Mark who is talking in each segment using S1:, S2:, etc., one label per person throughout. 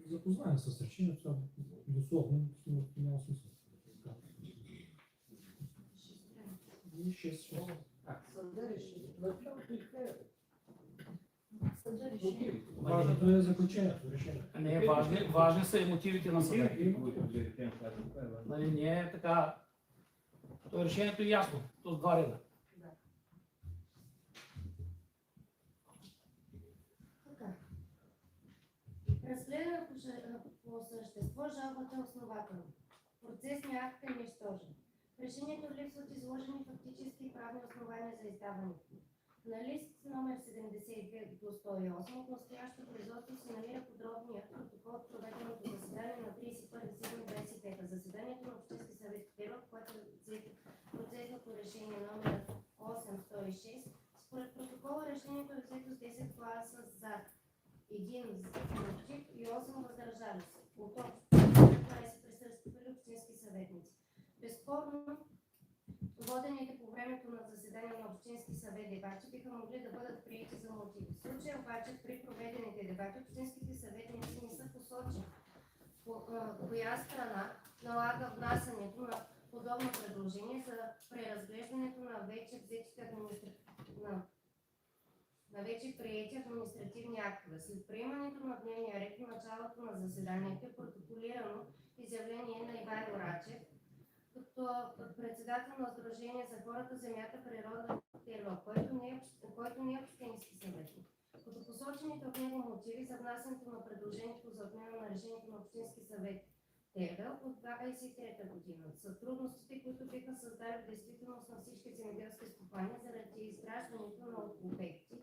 S1: запознаем с решението, това дословно няма смисъл. И 6.
S2: Съда реши.
S1: Важното е заключението, решението.
S3: Не, важни са и мотивите на съда. Нали, не е така. То решението е ясно. То с два реда.
S4: Разгледано по същество, жалбата е основателна. Процесният акт е нищожен. В решението липсват изложени фактически и правни основания за издаването. На лист номер 72 до 108 от настоящото производство се намира подробният протокол от проведеното заседание на 31.7.25. Заседанието на Общински съвет в Перник, което е процесното решение номер 806. Според протокола решението е взето с 10 гласа за, 1 против и 8 въздържали се. От общо 20 присъствали общински съветници. Безспорно, водените по времето на заседание на Общински съвет дебати биха могли да бъдат приети за мотиви. В случая обаче при проведените дебати общинските съветници не са посочили коя страна налага внасянето на подобно предложение за преразглеждането на вече приети административни актове. След приемането на дневния ред в началото на заседанието е протоколирано изявление на Ивайло Рачев, като председател на Сдружение за хората, земята, природа и Тервел, който не е общински съветник. Като посочените от него мотиви за внасянето на предложението за отмяна на решението на Общински съвет Тервел от 2023 година са трудностите, които биха създали в действителност на всички земеделски стопани заради изграждането на обекти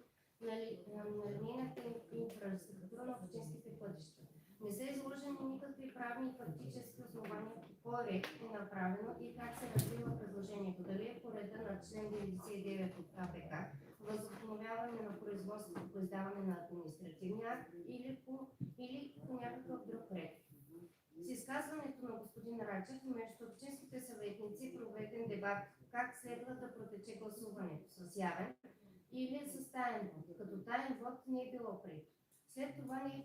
S4: на линейната инфраструктура на общинските пътища. Не са изложени никакви правни и фактически основания по кой ред е направено и как се развива предложението. Дали е по реда на член 99 от КПК, възобновяване на производството по издаване на административния акт или по някакъв друг ред. С изказването на господин Рачев между общинските съветници проведен дебат как следва да протече гласуването с явен или с таен вод, като таен вод не е било прието. След това не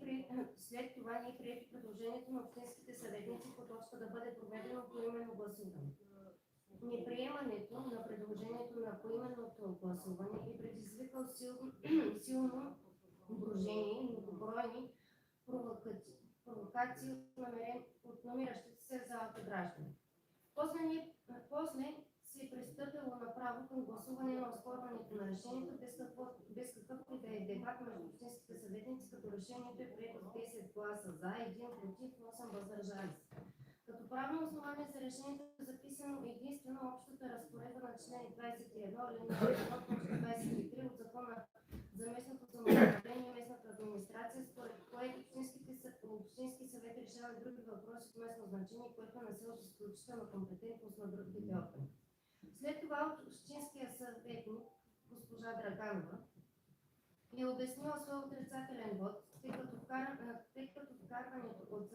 S4: е прието предложението на общинските съветници по точка да бъде проведено поименно гласуване. Неприемането на предложението на поименното гласуване е предизвикал силно брожение и многобройни провокации от намиращите се в залата граждани. После се е пристъпило направо към гласуване на оспорването на решението без какъвто и да е дебат между общинските съветници, като решението е прието с 10 гласа за, 1 против, 8 въздържали се. Като правно основание за решението е записано единствено общата разпоредба на член 21, алинея 23 от Закона за местното самоуправление и местната администрация, според което общински съвет решава и други въпроси от местно значение, което не се от изключителна компетентност на другите органи. След това общинския съветник госпожа Драганова е обяснила своя отрицателен вод, тъй като вкарването от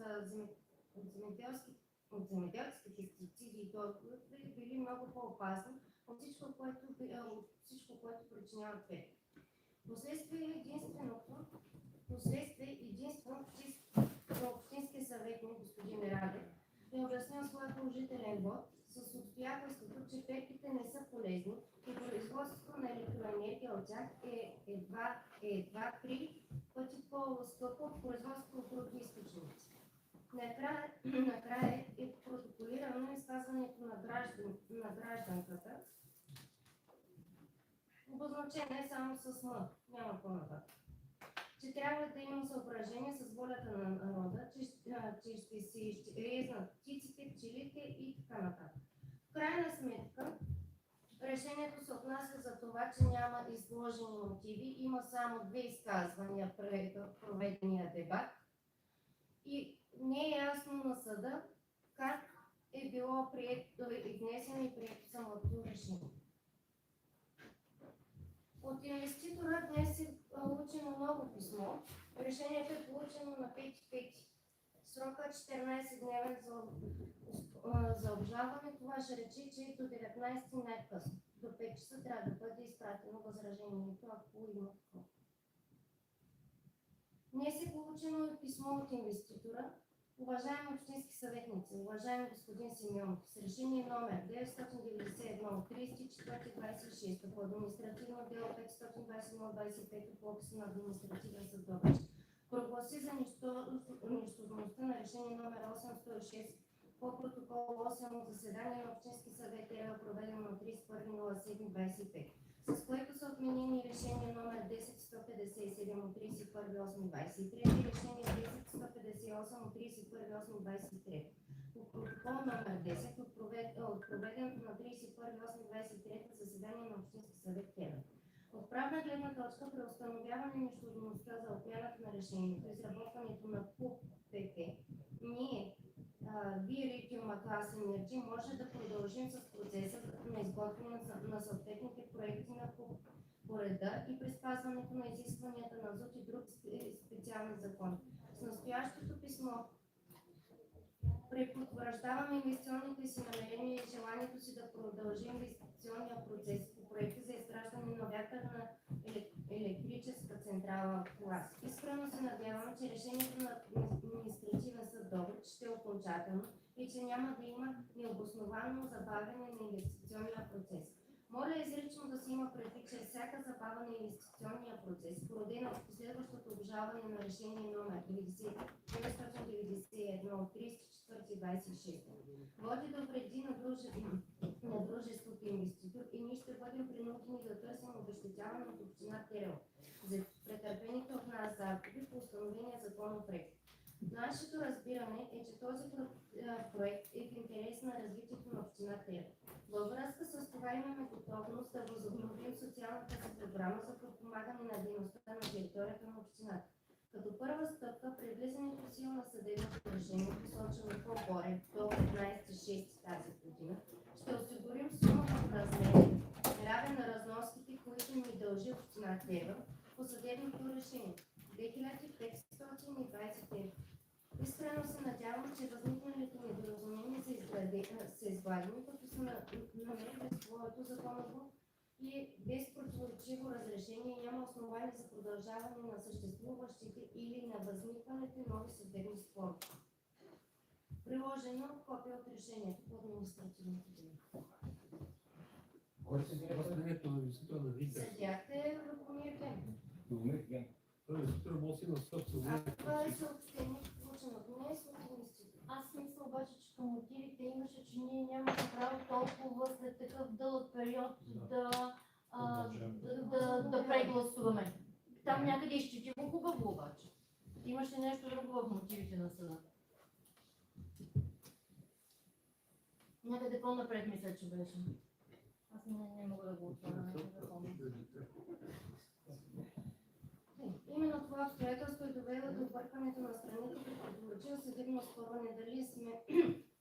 S4: земеделските субсидии и били много по-опасни от всичко, което причинява вред. Впоследствие единствено общинския съветник господин Радев е обяснил своя положителен вод с обстоятелството, че перките не са полезни и производството на електроенергия от тях е едва 3 пъти по-скъпо от производството от други източници. Накрая е протоколирано изказването на гражданката, обозначена е само с М, няма по-нататък, че трябва да има съображение с волята на народа, че ще се изрезнат птиците, пчелите и така нататък. В крайна сметка, решението се отнася за това, че няма изложени мотиви, има само 2 изказвания пред проведения дебат и не е ясно на съда как е било внесено и прието самото решение. От инвеститора днес е получено ново писмо. Решението е получено на 5.5. Срока е 14-дневен за обжалване. Това ще рече, че до 19 най-късно. До 5 часа трябва да бъде изпратено възражението, ако има такова. Днес е получено и писмо от инвеститора. Уважаеми общински съветници, уважаеми господин Симеонов, с решение номер 991 от 34.26 по административно дело 521-25 по описа на административен съд Добрич, прогласи за нищожността на решение номер 806 по протокол 8 от заседание на Общински съвет проведено на 31.07.25, с което са отменени решение номер 10-157 от 31.08.23 и решение 10-158 от 31.08.23. По протокол номер 10 от проведеното на 31.08.23 заседание на Общински съвет ТЕРА. От правна гледна точка при установяване на нищожността за отмяната на решението, изработването на ПУП-ПП, ние Lithium Class Energy може да продължим с процеса на изготвяне на съответните проекти на ПУП по реда и при спазването на изискванията на ЗУТ и друг специални закони. С настоящото писмо препотвърждаваме инвестиционните си намерения и желанието си да продължим инвестиционния процес по проекти за изграждане на вятърна електрическа централа клас. Искрено се надявам, че решението на административен съд Добрич ще е окончателно и че няма да има необосновано забавяне на инвестиционния процес. Моля изрично да се има предвид, че всяка забава на инвестиционния процес, породена от последващото обжалване на решение номер 991 от 34.26, води до вреди на дружеството инвеститор и ние ще бъдем принудени да търсим обезщетяване от община Терел за претърпените от нас загуби по установения законов ред. Нашето разбиране е, че този проект е в интерес на развитието на община Терел. Във връзка с това имаме готовност да възобновим социалната си програма за подпомагане на дейността на територията на общината. Като първа стъпка при влизането в сила на съдебното решение, посочено по-горе до 15.6 тази година, ще осигурим сума в размер равен на разноските, които ни дължи община Терел по съдебното решение 2520 евро. Искрено се надявам, че възникналите недоразумения са изгладени, като са намерили своето законово и безпротиворечиво разрешение и няма основание за продължаване на съществуващите или на възникването нови съдебни спорове. Приложено копие от решението по административното дело.
S1: Възприятието на инвеститора на ВИК.
S4: Съдията е Любомир Ген.
S1: Инвеститор може да има собствено.
S4: Това е съобщение, получено днес от инвеститора.
S2: Аз мисля обаче, че към мотивите имаше, че ние нямаме право толкова след такъв дълъг период да прегласуваме. Там някъде изчетимо хубаво обаче. Имаше нещо друго в мотивите на съда. Някъде по-напред мисля, че беше. Аз не мога да го отворя, не да помня.
S4: Именно това обстоятелство е довело до объркването на страните при противоречиво съдебно оспорване дали сме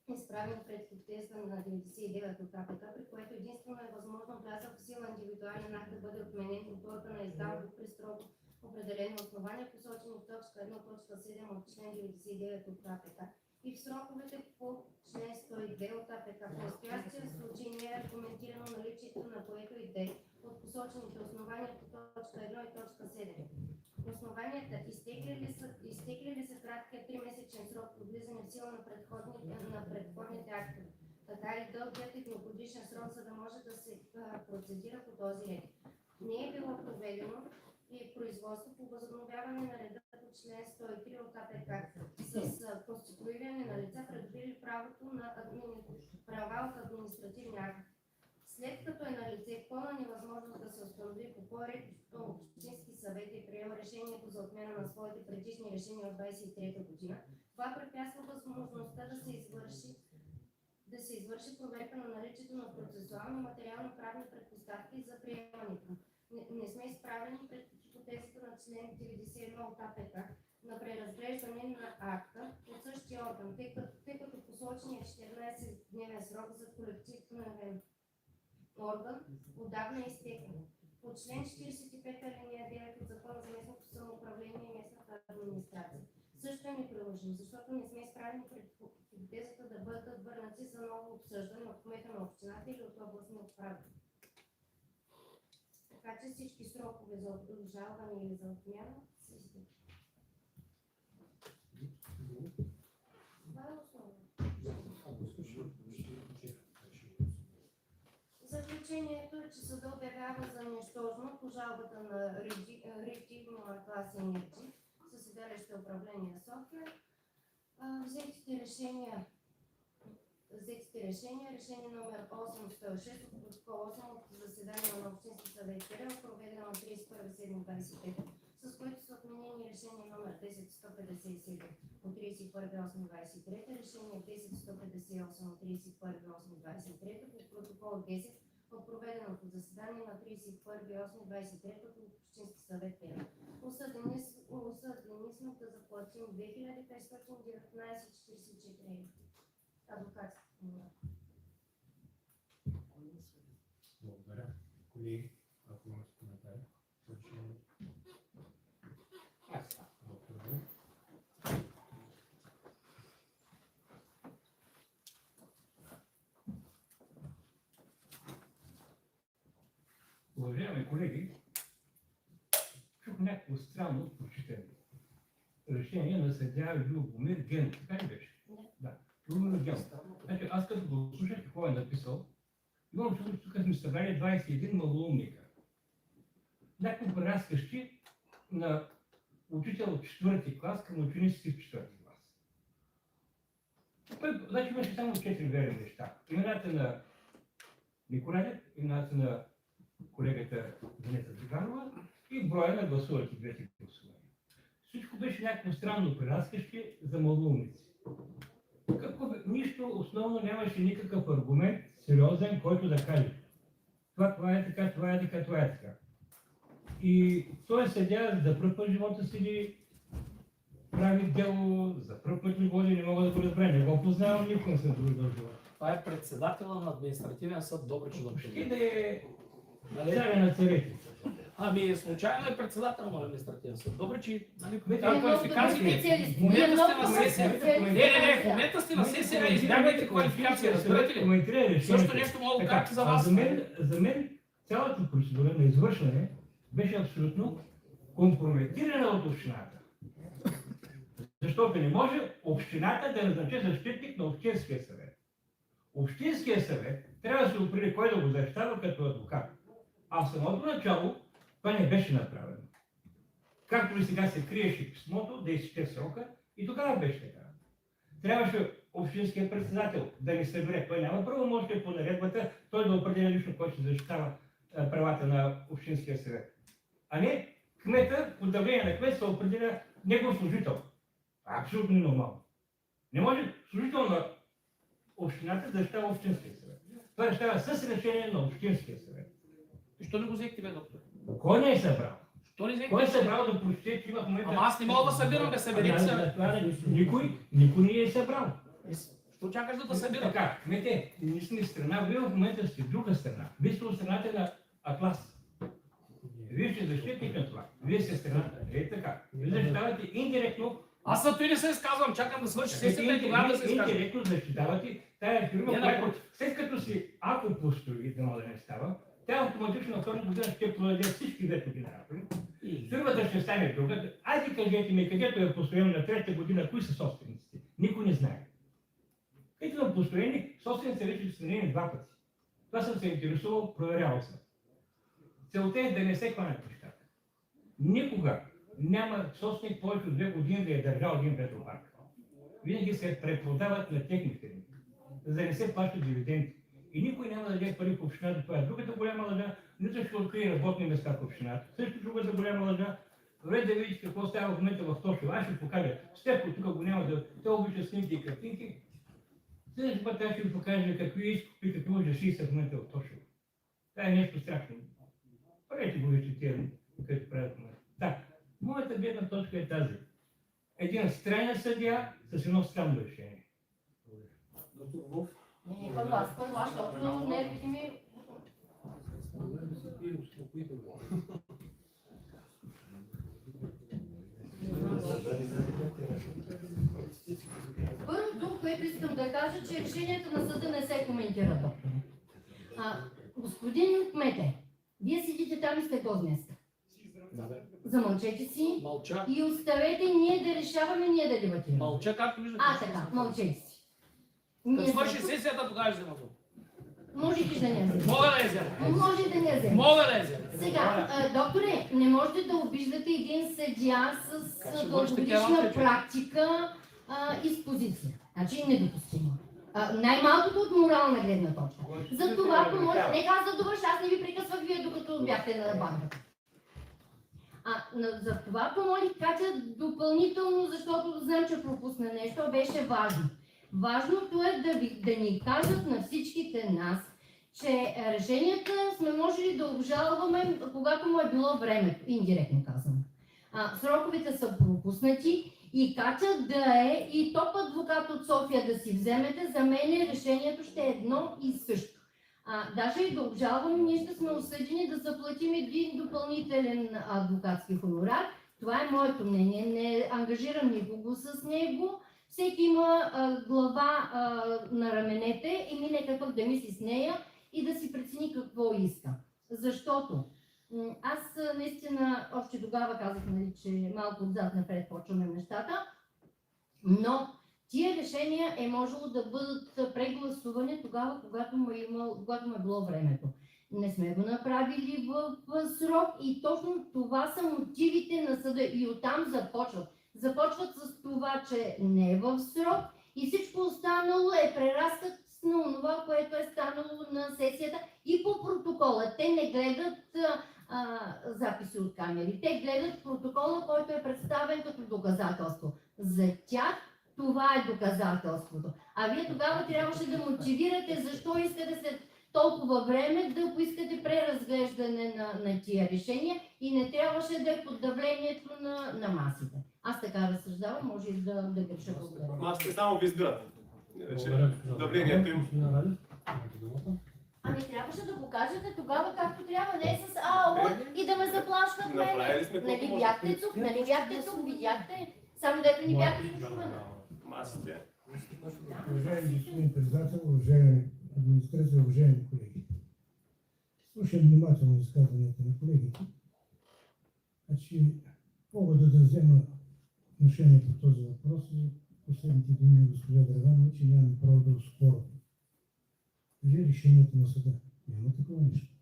S4: изправени пред хипотезата на 99 от КПК, при което единствено е възможно влязъл в сила индивидуален акт да бъде отменен от органа издал при строго определени основания, посочени в точка 1.7 от член 99 от КПК и в сроковете по член 102 от АПК. В настоящия случай не е аргументирано наличието на което и да е от посочените основания по точка 1 и точка 7. Основанията изтекли ли са краткият 3-месечен срок по влизане в сила на предходните актове, така и дългият едногодишен срок, за да може да се процедира по този ред. Не е било проведено и производство по възобновяване на реда по член 103 от АПК с конституиране на лица, придобили правото на права от административния акт. След като е на лице пълна невъзможност да се установи по кой ред Общински съвет и приема решението за отмяна на своите предишни решения от 23-та година, това препятства възможността да се извърши проверка на наличието на процесуални материално-правни предпоставки за приемането. Не сме изправени пред хипотезата на член 91 от АПК на преразглеждане на акта от същия орган, тъй като посочения 14-дневен срок за колективен орган отдавна е изтекъл. По член 45 алинея 9 от Закона за местното самоуправление и местната администрация също е неприложим, защото не сме изправени пред хипотезата да бъдат върнати за ново обсъждане от кмета на общината или от областния управител. Така че всички срокове за обжалване или за отмяна са изтекли. решението е, че съда обявява за нищожно по жалбата на Редигма клас Енерджи със седалище управление София. Взетите решения, решение номер 806 от протокол 8 от заседание на Общински съвет Кирил, проведено на 31.7.25, с които са отменени решение номер 10.157 от 31.8.23, решение 10.158 от 31.8.23 по протокол 10 от проведеното заседание на 31.8.23 от Общински съвет Кирил. Осъдени сме да заплатим 2519,44 адвокатски.
S5: Благодаря. Колеги, ако имате коментари, уважаеми колеги, чух някакво странно прочитане. Решение на съдия Любомир Генов. Така ли беше? Да. Любомир Генов. Значи, аз като го слушах какво е написал, имам чувство, че тук сме събрали 21 малоумника. Някакво преразкащи на учител от 4-ти клас към учениците в 4-ти клас. Значи имаше само 4 верни неща. Имената на Николаев, имената на колегата Венета Зиганова и броя на гласуващи двете гласувания. Всичко беше някакво странно преразкащи за малоумници. Нищо основно нямаше никакъв аргумент, сериозен, който да каже. Това е така, това е така, това е така. И той съдия за пръв път живота си прави дело, за пръв път ли води, не мога да го разбера, не го познавам, никога не съм друг живота.
S3: Това е председателя на административен съд Добрич.
S5: Ще да е царя на царете.
S3: Ами, случайно е председател на административен съд. Добре, че нали,
S2: специалисти.
S3: в момента сте на сесия. Не, в момента сте на сесия, избягайте квалификация, разбирате ли? Също нещо мога да кажа за вас.
S5: За мен цялата процедура на извършване беше абсолютно компрометирана от общината. Защото не може общината да назначи защитник на Общинския съвет. Общинския съвет трябва да се определи кой да го защитава като адвокат. А в самото начало това не беше направено. Както и сега се криеше писмото, да изтече срока, и тогава беше така. Трябваше общинският председател да ни събере. Той няма правомощие по наредбата, той да определя лично кой ще защитава правата на Общинския съвет. А не кмета, под давление на кмет се определя негов служител. Абсолютно нормално. Не може служител на общината да защитава Общинския съвет. Това решава с решение на Общинския съвет.
S3: Защо не го взехте, бе, доктор?
S5: Кой не е събрал?
S3: Що не взехте?
S5: Кой е събрал да прочете, че има в момента...
S3: Ама аз не мога да събирам, да съберете се.
S5: Никой не е събрал.
S3: Що чакаш да събира?
S5: Така, кмете, ние сме страна, вие в момента сте друга страна. Вие сте от страната на Атлас. Вие ще защитите на това. Вие сте страната. Е така. Вие защитавате индиректно.
S3: Аз за той не се изказвам, чакам да свърши сесията и тогава да се изказвам.
S5: Индиректно защитавате тая фирма, която след като си, ако построи, да не става, тя автоматично на втората година ще продаде всички двете генератори. Фирмата ще стане друга. Айде кажете ми, където е построено на трета година, кои са собствениците? Никой не знае. Където на построени, собствениците вече са сменени 2 пъти. Това съм се интересувал, проверявал съм. Целта е да не се хванат нещата. Никога няма собственик повече от 2 години да е държал един ветропарк. Винаги се препродават на техни фирми, за да не се плащат дивиденти. И никой няма да даде пари в общината. Това е другата голяма лъжа. Нито ще открие работни места в общината. Също другата голяма лъжа. Добре да видите какво става в момента в Тошево. Аз ще покажа. Степко тук го няма да... Той обича снимки и картинки. Следващия път аз ще ви покажа какви изкупи и какви ужаси са в момента в Тошево. Това е нещо страшно. Правете го вижте тия, където правят момента. Так, моята гледна точка е тази. Един странен съдия с едно странно решение.
S2: Не, първо аз, защото нервите ми... Първото, което искам да кажа, че решението на съда не се коментира. Господин кмете, вие седите там и сте гознеста. Замълчете си.
S3: Мълча.
S2: И оставете ние да решаваме, ние да дебатираме.
S3: Мълча, както виждате.
S2: Така, мълчете си.
S3: Като свърши сесията, тогава ще взема.
S2: Можете да не вземете.
S3: Мога да я взема.
S2: Може да не вземете.
S3: Мога да я взема.
S2: Сега, докторе, не можете да обиждате един съдия с
S3: Така ще
S2: дългогодишна
S3: бъдеш
S2: практика и с позиция. Значи недопустимо. Най-малкото от морална гледна точка. За това помоля, нека аз да довърша, аз не ви прекъсвах вие, докато бяхте на банката. За това помолих Катя допълнително, защото знам, че пропусна нещо, беше важно. Важното е да ни кажат на всичките нас, че решенията сме можели да обжалваме, когато му е било времето, индиректно казано. Сроковете са пропуснати и Катя да е и топ адвокат от София да си вземете, за мен решението ще е едно и също. Даже и да обжалваме, ние ще сме осъдени да заплатим един допълнителен адвокатски хонорар. Това е моето мнение, не ангажирам никого с него. Всеки има глава на раменете и нека пък да мисли с нея и да си прецени какво иска. Защото аз наистина още тогава казах, нали, че малко отзад напред почваме нещата, но тия решения е можело да бъдат прегласувани тогава, когато му е било времето. Не сме го направили в срок и точно това са мотивите на съда и оттам започват. Започват с това, че не е в срок и всичко останало е преразказ на това, което е станало на сесията и по протокола. Те не гледат записи от камери, те гледат протокола, който е представен като доказателство. За тях това е доказателството. А вие тогава трябваше да мотивирате защо искате след толкова време да поискате преразглеждане на тия решения и не трябваше да е под давлението на масите. Аз така разсъждавам, може и да греша.
S6: Масите само ви избират. Давлението им.
S2: Ами трябваше да покажете тогава както трябва, не с АО и да ме заплащат мене.
S6: Направили сме
S2: Нали бяхте тук, видяхте, само дето ни бяхте слушвани.
S6: Масите.
S1: Уважаеми господин председател, уважаеми администрация, уважаеми колеги. Слушам внимателно изказването на колегите. Значи, повода да взема отношение по този въпрос и последните думи на госпожа Драганова, че нямаме право да оспорваме. Кажи решението на съда. Няма такова нещо.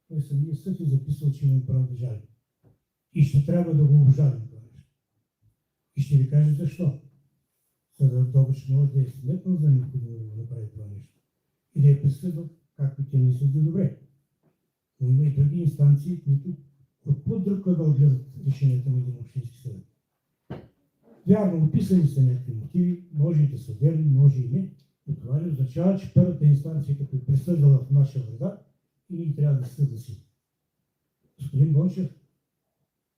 S1: Той самия съд е записал, че имам право да жалим. И ще трябва да го обжалим това нещо. И ще ви кажа защо. Съдът Добрич може да е сметнал за необходимо да го направи това нещо. И да е присъдил, както те мислят да добре. Но има и други инстанции, които от по-друг ъгъл гледат решението на един общински съвет. Вярно, описани са някакви мотиви, може и да са верни, може и не, но това не означава, че първата инстанция, като е присъдила в наша вреда, и ние трябва да се съгласим. Господин Бончев,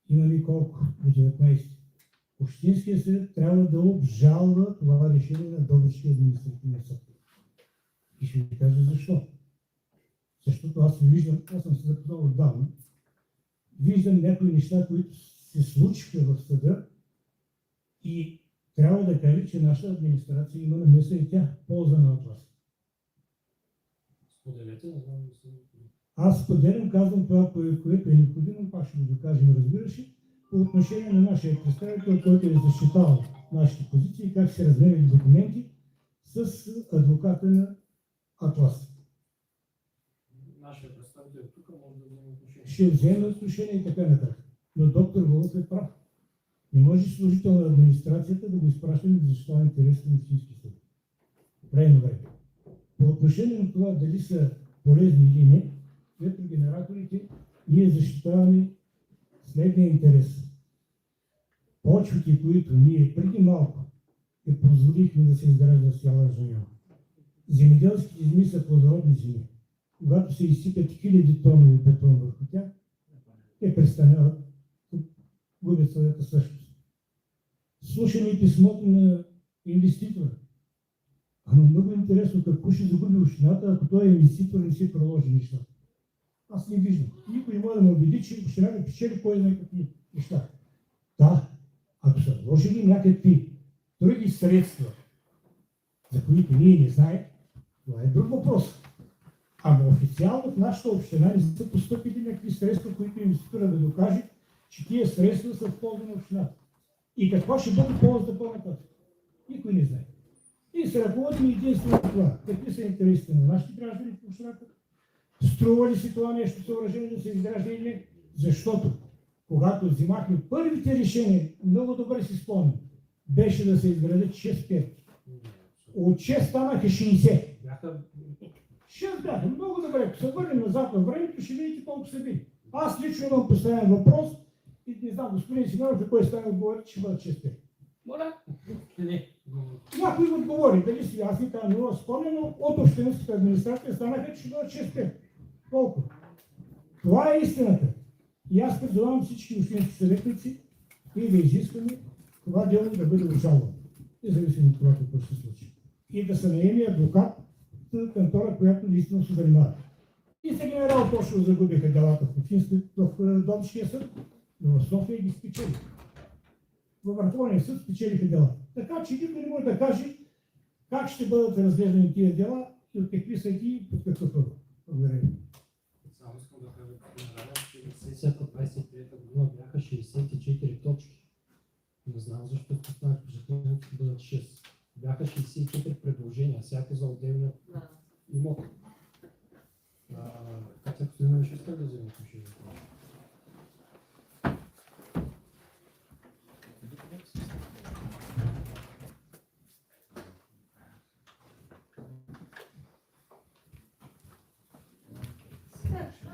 S1: имаме колко? До 19. Общинския съвет трябва да обжалва това решение на Добричкия административен съд. И ще ви кажа защо. Защото аз съм се запознал отдавна, виждам някои неща, които се случиха в съда и трябва да кажа, че нашата администрация има намеса и тя полза от вас.
S7: Споделете, не знам да се...
S1: Аз споделям, казвам това, което е необходимо, пак ще го докажем, разбираш ли, по отношение на нашия представител, който е защитавал нашите позиции, как се размерили документи с адвоката на Атлас.
S7: Нашия представител тук може да вземе отношение.
S1: Ще вземе отношение и така нататък. Но доктор Волов е прав. Не може служител на администрацията да го изпраща да защитава интересите на общински съд. Крайно време. По отношение на това дали са полезни или не, ветрогенераторите ние защитаваме следния интерес. Почвите, които ние преди малко позволихме да се изгражда с цяла земя. Земеделските земи са плодородни земи. Когато се изсипят хиляди тонове бетон върху тях, те престанават, губят своята същност. Слушаме писмото на инвеститора. Ама много интересно какво ще загуби общината, ако той инвеститор не си проложи нещата. Аз не виждам. Никой не може да ме убеди, че общината печели кой знае какви неща. Да, ако са вложили някакви други средства, за които ние не знаем, това е друг въпрос. Ама официално в нашата община не са постъпили някакви средства, които инвеститора да докаже, че тия средства са в полза на общината. И какво ще бъде ползата по-нататък? Никой не знае. И се ръководим единствено от това. Какви са интересите на нашите граждани в общината? Струва ли си това нещо съоръжение да се изгражда или не? Защото когато взимахме първите решения, много добре си спомням, беше да се изградят 6 клетки. От 6 станаха 60.
S7: Бяха
S1: 6 бяха. Много добре. Ако се върнем назад във времето, ще видите колко са били. Аз лично имам постоянен въпрос и не знам, господин Симеонов, за кой стане отговори, че бъдат 6.
S3: Моля?
S7: не.
S1: Някой отговори, дали си аз и там не спомня, но от общинската администрация станаха, че ще бъдат 6. Колко? Това е истината. И аз призовавам всички общински съветници и да изискваме това дело да бъде обжалвано. Независимо от това какво ще се случи. И да се наеми адвокат в кантора, която наистина се занимава. И се генерал Тошево загубиха делата в Донския съд, но в София ги спечелиха. Във Върховния съд спечелиха дела. Така че никой не може да каже как ще бъдат разгледани тия дела и от какви съдии и под какъв ръд. Благодаря ви.
S7: Само искам да кажа, господин Радев, че в сесията 23-та година бяха 64 точки. Не знам защо останах впечатлението да бъдат 6. Бяха 64 предложения, всяко за отделния имот. Как се господин Радев, иска да вземе отношение?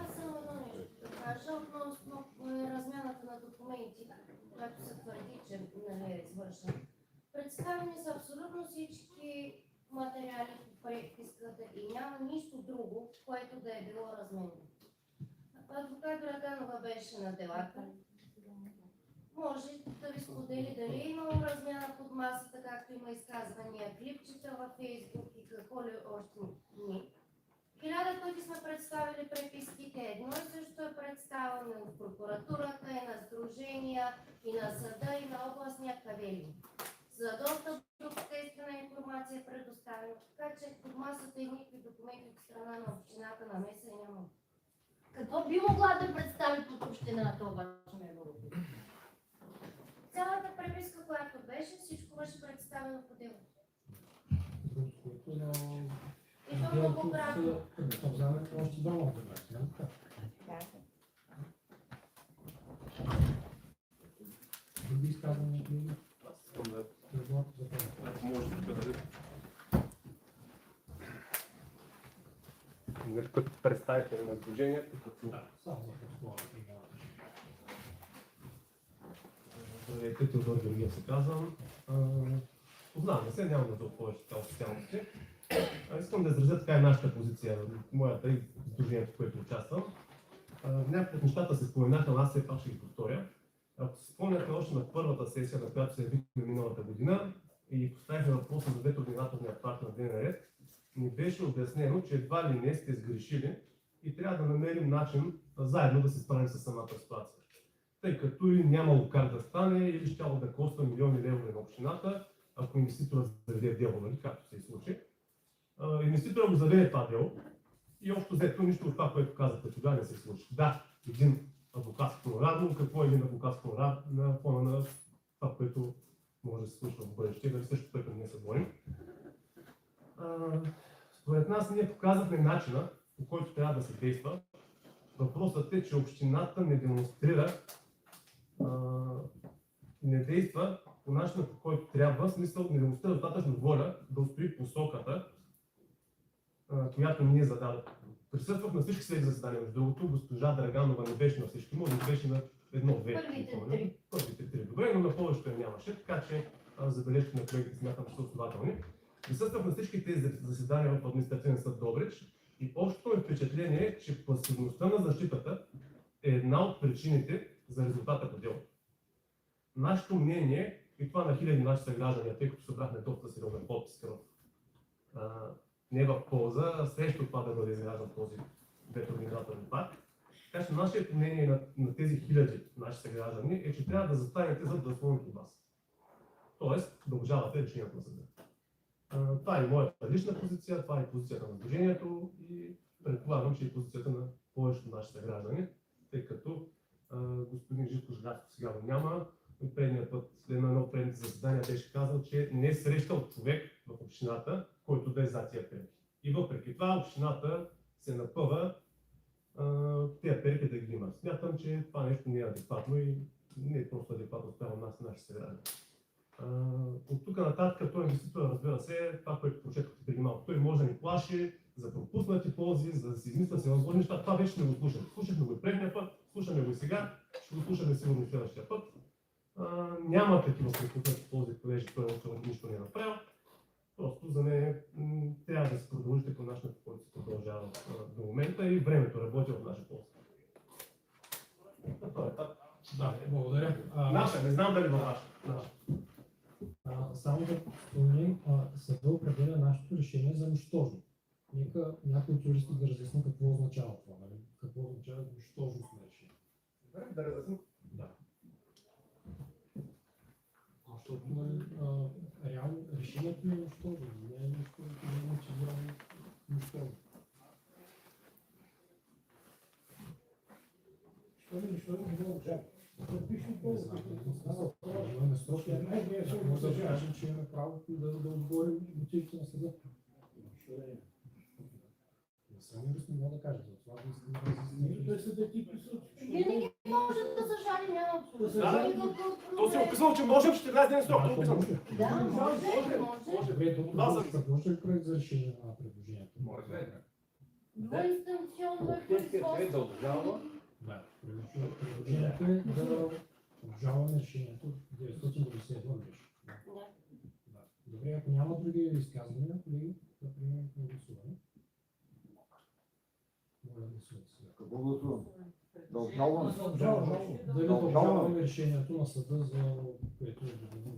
S4: Аз само едно нещо да кажа относно размяната на документи, която се твърди, че нали, е извършена. Представени са абсолютно всички материали по преписката и няма нищо друго, което да е било разменено. Адвокат Драганова беше на делата. Може да ви сподели дали е имало размяна под масата, както има изказвания, клипчета във Фейсбук и какво ли още не. 1000 пъти сме представили преписките, едно и също е представено в прокуратурата, и на сдружения, и на съда, и на областния кавели. За достъп до обществена информация е предоставена, така че под масата и никакви документи от страна на общината на меса няма.
S2: Какво би могла да представи под общината обаче ме въпрос?
S4: Цялата преписка, която беше, всичко беше представено по делото. И то многократно.
S7: Предоставянето още двама отбрати, нали така? Други изказвания има?
S6: Аз искам да
S7: Регулата за това.
S6: ако може тук да като представители на движението, като
S7: Само за предполага.
S6: Здравейте, Теодор Георгиев се казвам. Познаваме се, няма да повече така официалности. Искам да изразя така и нашата позиция, моята и сдружението, в което участвам. Някои от нещата се споменаха, но аз все пак ще ги повторя. Ако се спомняте още на първата сесия, на която се явихме миналата година и поставихме въпроса за ветоорганизаторния парк на дневен ред, ни беше обяснено, че едва ли не сте сгрешили и трябва да намерим начин заедно да се справим с самата ситуация. Тъй като или нямало как да стане, или щяло да коства милиони левове на общината, ако инвеститорът заведе дело, нали, както се и случи. Инвеститорът го заведе това дело и общо взето нищо от това, което казахте тогава, не се случи. Да, един адвокатски хонорар, но какво е един адвокатски хонорар на фона на това, което може да се случва в бъдеще, дали също, което ние се борим. Според нас ние показахме начина, по който трябва да се действа. Въпросът е, че общината не демонстрира, не действа по начина, по който трябва, в смисъл не демонстрира достатъчно воля да устои посоката, която ние зададохме. Присъствах на всички следи заседания, между другото, госпожа Драганова не беше на всички, може би беше на едно-две. Първите три. Добре, но на повечето я нямаше, така че забележки на колегите смятам, че са основателни. Присъствах на всички тези заседания в административен съд Добрич и общото ми впечатление е, че пасивността на защитата е една от причините за резултата по делото. Нашето мнение, и това на хиляди наши съграждани, тъй като събрахме доста сериозна подписка не в полза, а срещу това да бъде изграждан този ветоорганизаторен парк. Така че нашето мнение на тези хиляди наши съграждани е, че трябва да застанете зад гласуването от вас. Тоест, да обжалвате решението на съда. Това е моята лична позиция, това е позицията на движението и предполагам, че е позицията на повечето наши съграждани, тъй като господин Живко Желязков сега го няма, предния път, след едно от предните заседания, беше казал, че не е срещал човек в общината, който да е за тия перки. И въпреки това общината се напъва тези перки да ги има. Смятам, че това нещо не е адекватно и не е просто адекватно спрямо нас и нашите съграждани. От тук нататък този инвеститор, разбира се, това, което прочетохте преди малко, той може да ни плаши за пропуснати ползи, за да си измисля всевъзможни неща. Това вече не го слушаме. Слушахме го и предния път, слушаме го и сега, ще го слушаме сигурно следващия път. Няма такива пропуснати ползи, понеже той нищо не е направил. Просто за мен трябва да се продължите по начина, по който се продължава до момента и времето работи в наша полза.
S7: Да, благодаря.
S6: Наша, не знам дали във ваша.
S7: Само да споменем, съда определя нашето решение за нищожно. Нека някой от юристите да разясни какво означава това, нали? Какво означава нищожност на решение.
S6: Да разясним.
S7: Да. Защото нали, реално решението е нищожно, не е нещо, не е мотивирано нищожно.
S1: Що ли, не било обжалване? Пишем
S7: Не знам, имаме сроки, може да кажем, че имаме право да отговорим мотивите на съда. Сами юрист не мога да кажа, за това
S1: Той се да ти присъства.
S2: Винаги може да зажали, няма абсолютно
S6: Да,
S2: никакъв
S6: То си
S2: проблем.
S6: описал, че може в 14 ден срок.
S7: Да,
S6: Описал.
S2: Да, може.
S7: Добре, доктор, предложи ли проект за решение на предложението?
S2: Двоинстанционно е производство.
S7: Да, предложението е да обжалваме решението 991 беше. Да. Добре, ако няма други изказвания, колеги, да приемем към гласуване. Моля да гласувате сега.
S8: Какво гласувам? Да обжалвам.
S7: Дали да обжалваме решението на съда, за което е доведено